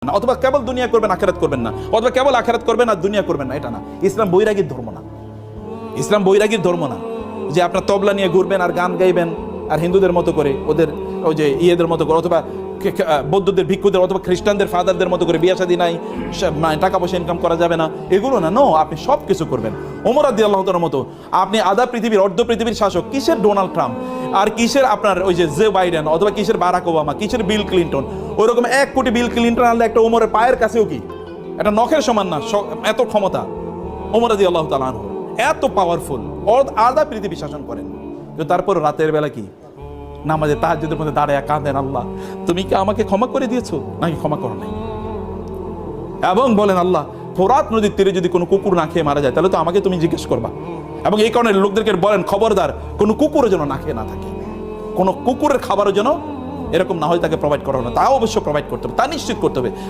না, অথবা কেবল দুনিয়া করবেন আখিরাত করবেন না, অথবা কেবল আখিরাত করবেন আর দুনিয়া করবেন না, এটা না। ইসলাম বৈরাগীর ধর্ম না, ইসলাম বৈরাগীর ধর্ম না যে আপনার তবলা নিয়ে ঘুরবেন আর গান গাইবেন আর হিন্দুদের মতো করে, ওদের ওই যে ইয়েদের মতো করে, অথবা বৌদ্ধদের ভিক্ষুদের অথবা খ্রিস্টানদের ফাদারদের মতো করে বিয়ে শাদী নাই, টাকা পয়সা ইনকাম করা যাবে না, এগুলো না। নো, আপনি সব কিছু করবেন ওমর রাদিয়াল্লাহু তাআলার মতো। আপনি আধা পৃথিবীর অর্ধ পৃথিবীর শাসক, কিসের ডোনাল্ড ট্রাম্প আর কিসের আপনার ওই যে জো বাইডেন অথবা কিসের বারাক ওবামা, কিসের বিল ক্লিন্টন, ওইরকম 1 কোটি বিল ক্লিন্টন আনলে একটা ওমরের পায়ের কাছেও কি একটা নখের সমান না, এত ক্ষমতা ওমর রাদিয়াল্লাহু তাআলা আনহু, এত পাওয়ারফুল, আধা পৃথিবী শাসন করেন। কিন্তু তারপর রাতের বেলা কি নামাজে তাহাজ্জুদের মধ্যে দাঁড়ায় কাঁদেন, আল্লাহ তুমি কি আমাকে ক্ষমা করে দিয়েছো নাকি ক্ষমা করো নাই, এবং বলেন আল্লাহ ফোরাত নদীর তীরে যদি কোনো কুকুর না খেয়ে মারা যায় তাহলে তো আমাকে তুমি জিজ্ঞেস করবা, এবং এই কারণে লোকদেরকে বলেন খবরদার কোনো কুকুরের যেন না খেয়ে না থাকে, কোনো কুকুরের খাবারের জন্য এরকম না হয় তাকে প্রোভাইড করা হবে না, তাও অবশ্য প্রোভাইড করতে হবে, তা নিশ্চিত করতে হবে।